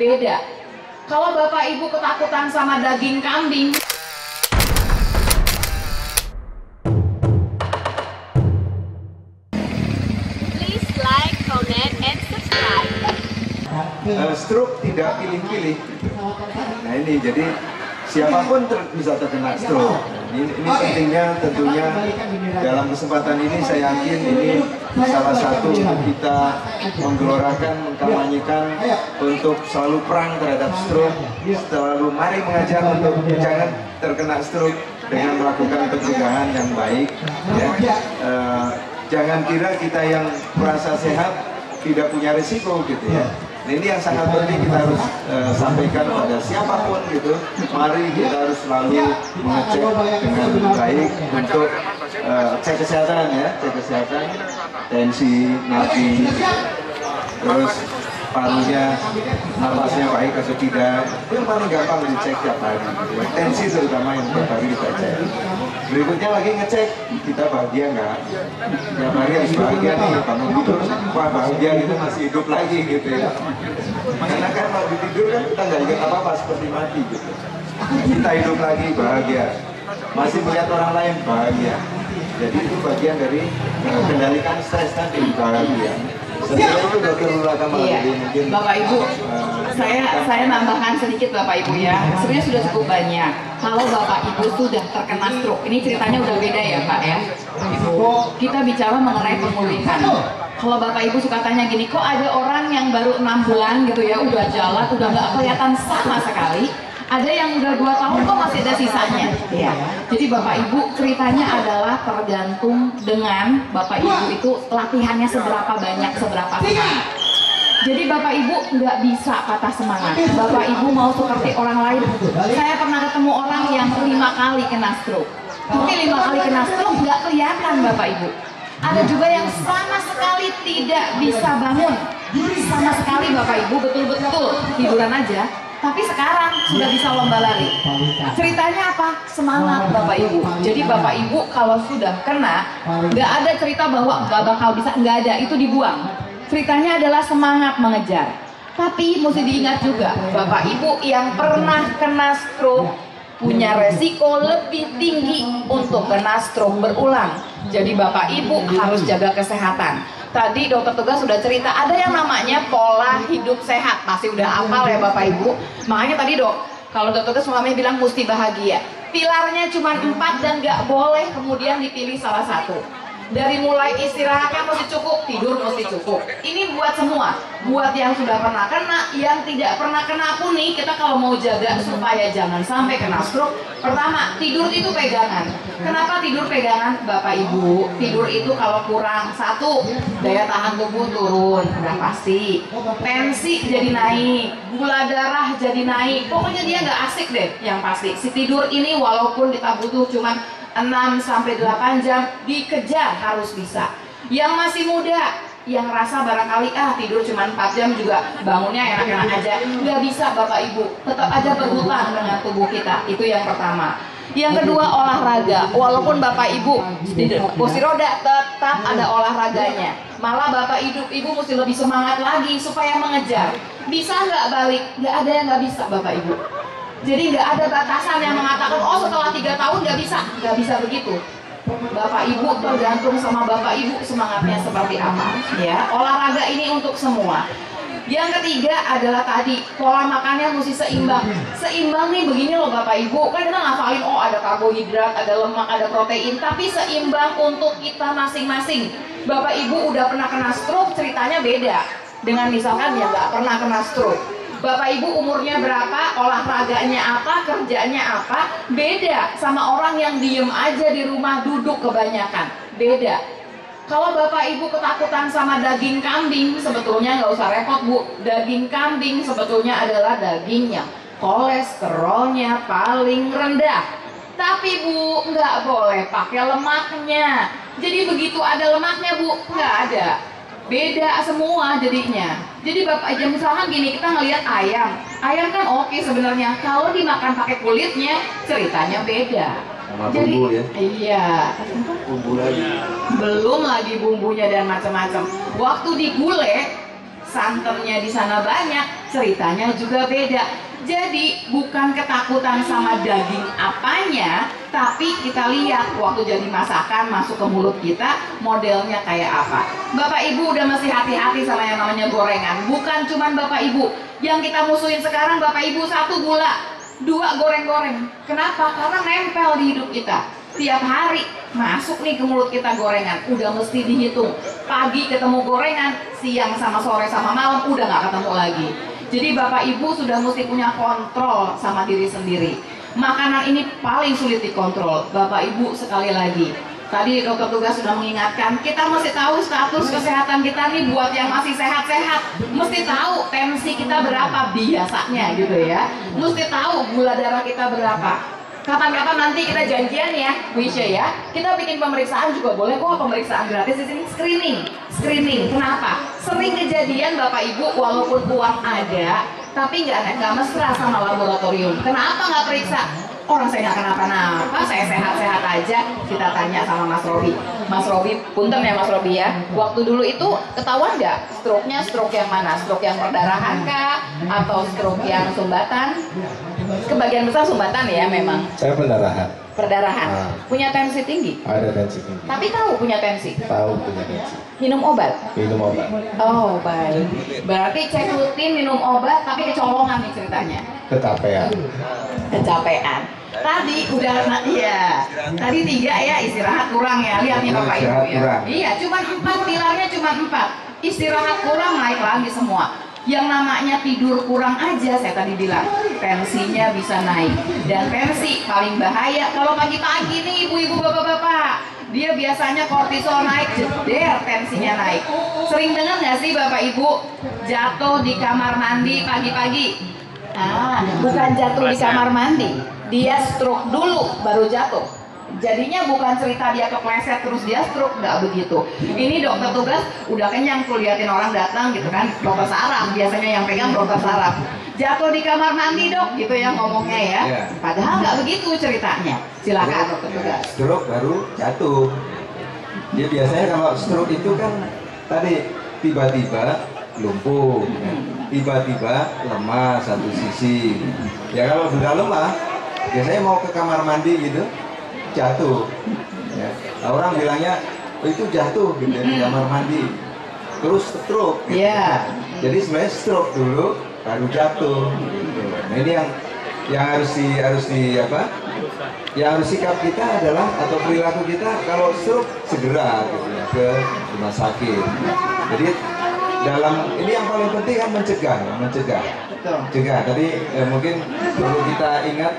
Beda. Kalau Bapak Ibu ketakutan sama daging kambing, please like, comment, and subscribe. Stroke tidak pilih-pilih. Nah ini jadi siapapun bisa terkena stroke. Ini pentingnya tentunya dalam kesempatan ini saya yakin ini salah satu kita menggelorakan, mengkampanyekan untuk selalu perang terhadap stroke, selalu mari mengajar untuk jangan terkena stroke dengan melakukan pencegahan yang baik. Ya. Jangan kira kita yang merasa sehat tidak punya risiko gitu ya. Nah, ini yang sangat penting kita harus sampaikan pada siapapun gitu. Mari kita harus selalu mengecek dengan baik untuk cek kesehatan ya, cek kesehatan, tensi, nadi, terus parunya, napasnya baik atau tidak. Itu yang paling gampang dicek tiap hari. Gitu. Tensi terutama yang tiap hari kita cek. Berikutnya lagi ngecek kita bahagia nggak? Tiap hari harus bahagia nih, bangun tidur, wah bahagia gitu masih hidup lagi gitu ya. Karena kan waktu tidur kan kita nggak ingat apa-apa seperti mati gitu. Kita hidup lagi bahagia, masih melihat orang lain bahagia. Jadi itu bagian dari kendalikan stres tadi bahagia. Iya. Bapak Ibu, saya nambahkan sedikit Bapak Ibu ya. Sebenarnya sudah cukup banyak. Kalau Bapak Ibu sudah terkena stroke, ini ceritanya udah beda ya Pak ya. Kita bicara mengenai pemulihan. Kalau Bapak Ibu suka tanya gini, kok ada orang yang baru 6 bulan gitu ya, udah jalan, udah nggak kelihatan sama sekali. Ada yang udah 2 tahun kok masih ada sisanya. Ya. Jadi Bapak Ibu ceritanya adalah tergantung dengan Bapak Ibu itu latihannya seberapa banyak, seberapa semangat. Jadi Bapak Ibu nggak bisa patah semangat. Bapak Ibu mau seperti orang lain. Saya pernah ketemu orang yang 5 kali kena stroke. Tapi 5 kali kena stroke nggak kelihatan Bapak Ibu. Ada juga yang sama sekali tidak bisa bangun. Sama sekali Bapak Ibu betul-betul tiduran aja. Tapi sekarang sudah bisa lomba lari. Ceritanya apa? Semangat Bapak Ibu. Jadi Bapak Ibu kalau sudah kena, nggak ada cerita bahwa nggak bakal bisa, nggak ada, itu dibuang. Ceritanya adalah semangat mengejar. Tapi mesti diingat juga, Bapak Ibu yang pernah kena stroke punya resiko lebih tinggi untuk kena stroke berulang. Jadi Bapak Ibu harus jaga kesehatan. Tadi dokter Tugas sudah cerita ada yang namanya pola hidup sehat. Pasti udah hafal ya Bapak Ibu. Makanya tadi dok, kalau dokter Tugas suami bilang mesti bahagia. Pilarnya cuma 4 dan nggak boleh kemudian dipilih salah satu. Dari mulai istirahatnya mesti cukup, tidur mesti cukup. Ini buat semua, buat yang sudah pernah kena, yang tidak pernah kena pun nih, kita kalau mau jaga supaya jangan sampai kena stroke. Pertama, tidur itu pegangan. Kenapa tidur pegangan? Bapak Ibu, tidur itu kalau kurang, 1, daya tahan tubuh turun, udah pasti. Tensi jadi naik, gula darah jadi naik. Pokoknya dia nggak asik deh, yang pasti. Si tidur ini walaupun kita butuh cuman 6-8 jam, dikejar harus bisa. Yang masih muda, yang rasa barangkali tidur cuma 4 jam juga bangunnya enak-enak aja, nggak bisa Bapak Ibu, tetap aja berhutang dengan tubuh kita. Itu yang pertama. Yang kedua, olahraga. Walaupun Bapak Ibu di kursi roda, tetap ada olahraganya. Malah Bapak Ibu mesti lebih semangat lagi supaya mengejar. Bisa nggak balik? Nggak ada yang nggak bisa Bapak Ibu. Jadi nggak ada batasan yang mengatakan oh setelah 3 tahun nggak bisa begitu. Bapak Ibu tergantung sama Bapak Ibu semangatnya seperti apa. Ya, olahraga ini untuk semua. Yang ketiga adalah tadi pola makannya mesti seimbang. Seimbang nih begini loh Bapak Ibu. Kan kita ngafalin oh ada karbohidrat, ada lemak, ada protein, tapi seimbang untuk kita masing-masing. Bapak Ibu udah pernah kena stroke ceritanya beda dengan misalkan yang nggak pernah kena stroke. Bapak Ibu umurnya berapa, olahraganya apa, kerjanya apa, beda sama orang yang diem aja di rumah duduk kebanyakan, beda. Kalau Bapak Ibu ketakutan sama daging kambing, sebetulnya nggak usah repot Bu. Daging kambing sebetulnya adalah daging yang kolesterolnya paling rendah. Tapi Bu, nggak boleh pakai lemaknya. Jadi begitu ada lemaknya Bu, nggak ada. Beda semua jadinya. Jadi Bapak aja misalkan gini, kita ngelihat ayam kan oke sebenarnya. Kalau dimakan pakai kulitnya, ceritanya beda. Sama Jadi, bumbu ya? Iya. Bumbu lagi. Belum lagi bumbunya dan macam-macam. Waktu digulai, santannya di sana banyak, ceritanya juga beda. Jadi bukan ketakutan sama daging apanya, tapi kita lihat waktu jadi masakan masuk ke mulut kita modelnya kayak apa. Bapak Ibu udah mesti hati-hati sama yang namanya gorengan. Bukan cuman Bapak Ibu yang kita musuhin sekarang. Bapak Ibu, 1 gula, 2 goreng-goreng. Kenapa? Karena nempel di hidup kita. Tiap hari masuk nih ke mulut kita gorengan, udah mesti dihitung. Pagi ketemu gorengan, siang sama sore sama malam udah nggak ketemu lagi. Jadi Bapak Ibu sudah mesti punya kontrol sama diri sendiri. Makanan ini paling sulit dikontrol. Bapak Ibu, sekali lagi, tadi dokter tugas sudah mengingatkan, kita mesti tahu status kesehatan kita nih buat yang masih sehat-sehat. Mesti tahu tensi kita berapa biasanya gitu ya. Mesti tahu gula darah kita berapa. Kapan-kapan nanti kita janjian ya, Wisha ya. Kita bikin pemeriksaan juga boleh kok, pemeriksaan gratis di sini. Screening. Kenapa? Sering kejadian Bapak Ibu walaupun uang ada, tapi nggak mesra sama laboratorium. Kenapa nggak periksa? Orang saya nggak kenapa-napa, saya sehat-sehat aja. Kita tanya sama Mas Robi. Mas Robi, punten ya Mas Robi ya. Waktu dulu itu ketahuan nggak stroke-nya stroke yang mana? Stroke yang perdarahan kah? Atau stroke yang sumbatan? Kebagian besar sumbatan ya memang. Saya perdarahan. Punya tensi tinggi? Ada tensi tinggi. Tapi tahu punya tensi? Tahu punya tensi. Minum obat? Minum obat. Oh baik. Berarti cek rutin minum obat tapi kecolongan nih ceritanya. Kecapean. Tadi udah, iya. Tadi 3 ya, istirahat kurang ya. Lihat nih Bapak Ibu ya. Iya, cuma 4 pilarnya, cuma 4. Istirahat kurang, naik lagi semua. Yang namanya tidur kurang aja, saya tadi bilang tensinya bisa naik. Dan tensi paling bahaya kalau pagi-pagi nih ibu-ibu bapak-bapak, dia biasanya kortisol naik, jeder tensinya naik. Sering dengar nggak sih Bapak Ibu jatuh di kamar mandi pagi-pagi? Bukan jatuh di kamar mandi, dia stroke dulu baru jatuh. Jadinya bukan cerita dia kepleset terus dia stroke, nggak begitu. Ini dokter tugas udah kenyang tuh liatin orang datang gitu kan, dokter saraf biasanya yang pegang dokter saraf. Jatuh di kamar mandi dok, gitu ya ngomongnya ya. Padahal nggak begitu ceritanya. Silakan dokter tugas. Stroke baru jatuh. Dia biasanya kalau stroke itu kan tadi tiba-tiba lumpuh, tiba-tiba lemah satu sisi. Ya kalau sudah lemah, biasanya mau ke kamar mandi gitu, jatuh. Ya. Nah, orang bilangnya oh, itu jatuh gitu di kamar mandi, terus stroke. Gitu. Jadi sebenarnya stroke dulu, baru jatuh. Gitu. Nah ini yang harus sikap kita adalah atau perilaku kita kalau stroke segera gitu ya, ke rumah sakit. Jadi dalam ini yang paling penting kan mencegah. Tadi mungkin perlu kita ingat.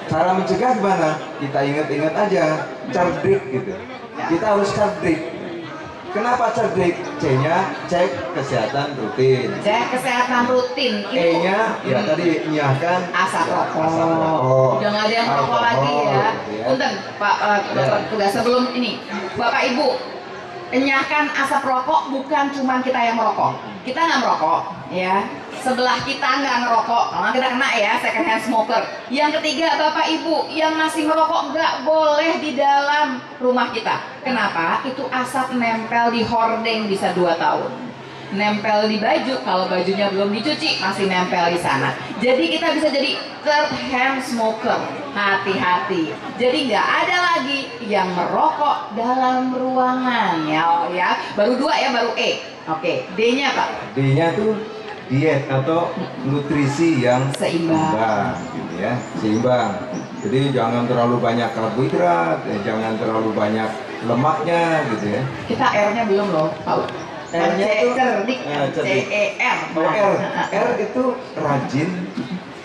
Cara mencegah gimana? Kita ingat-ingat aja, cerdik gitu. Kita harus cerdik. Kenapa cerdik? C-nya cek kesehatan rutin. Cek kesehatan rutin. E-nya ya tadi nyahkan asap rokok. Udah nggak ada yang merokok lagi ya. Punten Pak Tugas sebelum ini, Bapak Ibu, enyahkan asap rokok bukan cuma kita yang merokok. Kita nggak merokok, ya. Sebelah kita nggak ngerokok, kalau kita kena ya second hand smoker. Yang ketiga Bapak Ibu yang masih merokok nggak boleh di dalam rumah kita. Kenapa? Itu asap nempel di hordeng bisa 2 tahun. Nempel di baju, kalau bajunya belum dicuci masih nempel di sana. Jadi kita bisa jadi third hand smoker. Hati-hati. Jadi nggak ada lagi yang merokok dalam ruangan ya. Baru 2 ya, baru E. Oke, D-nya Pak. D-nya tuh diet atau nutrisi yang seimbang gitu ya, seimbang. Jadi jangan terlalu banyak karbohidrat, jangan terlalu banyak lemaknya gitu ya. Kita R-nya belum loh, Pak. R-nya itu cerdik, C-E-R. R itu rajin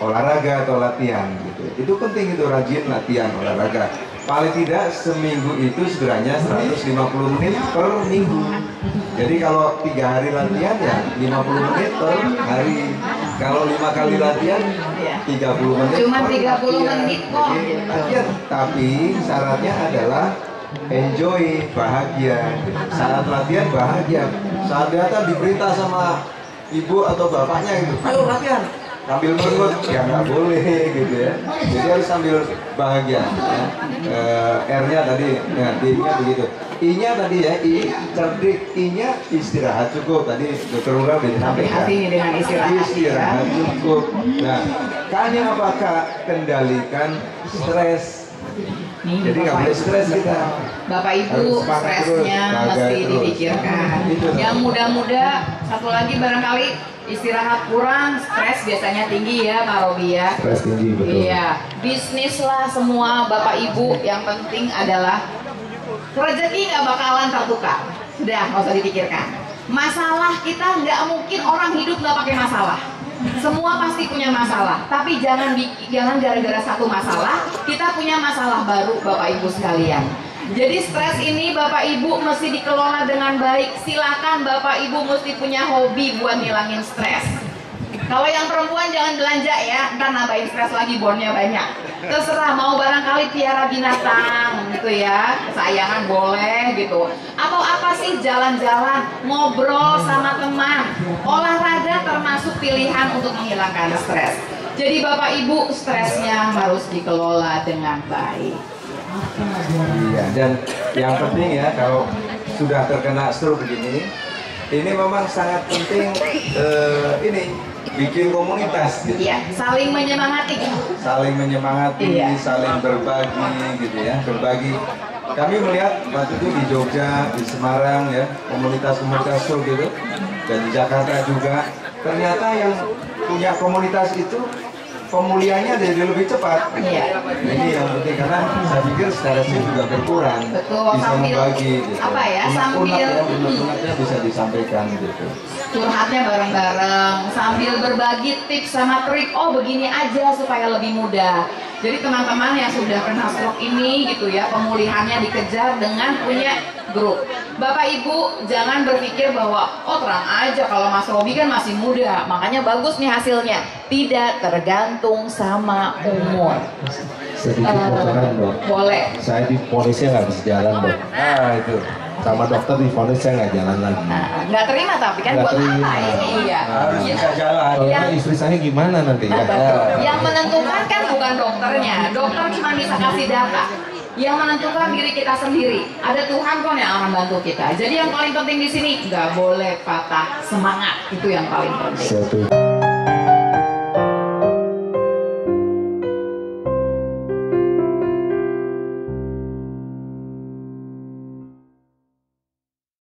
olahraga atau latihan gitu. Itu penting, itu rajin latihan olahraga. Paling tidak seminggu itu sebenarnya 150 menit per minggu. Jadi kalau 3 hari latihan ya 50 menit per hari. Kalau 5 kali latihan 30 menit. Cuma 30 menit kok. Latihan. Tapi syaratnya adalah enjoy, bahagia. Saat latihan bahagia. Saat datang diberita sama ibu atau bapaknya gitu, ayo latihan. sambil merengut ya nggak boleh gitu ya. Jadi harus sambil bahagia. Ya. R-nya tadi, nah, D-nya begitu. I-nya tadi ya, I cerdik, I-nya istirahat cukup. Tadi Dokter Lurah sudah disampaikan. Hati-hati nih dengan istirahat. Istirahat cukup. Nah, K-nya apa Kak? Kendalikan stres. Nih, Jadi nggak boleh stres kita. Bapak Ibu, stresnya mesti dipikirkan. Yang muda-muda, satu lagi barangkali istirahat kurang, stres biasanya tinggi ya Pak Robi ya. Stres tinggi, betul. Iya, bisnis lah semua Bapak Ibu, yang penting adalah rezeki nggak bakalan tertukar. Udah, nggak usah dipikirkan. Masalah kita nggak mungkin orang hidup nggak pakai masalah. Semua pasti punya masalah, tapi jangan gara-gara satu masalah kita punya masalah baru Bapak Ibu sekalian. Jadi stres ini Bapak Ibu mesti dikelola dengan baik. Silakan Bapak Ibu mesti punya hobi buat ngilangin stres. Kalau yang perempuan jangan belanja ya, ntar nambahin stres lagi, bornya banyak. Terserah, mau barangkali piara binatang gitu ya, kesayangan boleh gitu. Atau apa sih, jalan-jalan, ngobrol sama teman. Olahraga termasuk pilihan untuk menghilangkan stres. Jadi Bapak Ibu, stresnya harus dikelola dengan baik. Iya, dan yang penting ya kalau sudah terkena stroke begini, ini memang sangat penting ini bikin komunitas gitu. Iya, saling menyemangati. Saling menyemangati, Iya. saling berbagi gitu ya, berbagi. Kami melihat waktu itu di Jogja, di Semarang ya, komunitas-komunitas stroke gitu, dan di Jakarta juga. Ternyata yang punya komunitas itu pemulihannya jadi lebih cepat. Iya. Ini yang penting karena saya pikir stresnya juga berkurang. Betul, bisa sambil membagi gitu. apa ya, Unek-unek sambil ya, unek-uneknya bisa disampaikan gitu. curhatnya bareng-bareng, sambil berbagi tips sama trik. Oh begini aja supaya lebih mudah. Jadi teman-teman yang sudah kena stroke ini gitu ya, pemulihannya dikejar dengan punya grup. Bapak Ibu jangan berpikir bahwa oh terang aja kalau Mas Robi kan masih muda, makanya bagus nih hasilnya. Tidak tergantung sama umur. Sedikit bocoran dok. Boleh. Saya divonisnya nggak bisa jalan dok. Nah itu. Sama dokter divonis saya nggak jalan lagi. Nah, nggak terima tapi kan Nggak buat terima. apa ini? Iya. Harus Iya. bisa jalan. Kalau Yang- istri saya gimana nanti ya? Yang menentukan kan bukan dokternya. Dokter cuma bisa kasih data. Yang menentukan diri kita sendiri. Ada Tuhan kok yang akan bantu kita. Jadi yang paling penting di sini nggak boleh patah semangat. Itu yang paling penting. Setuju.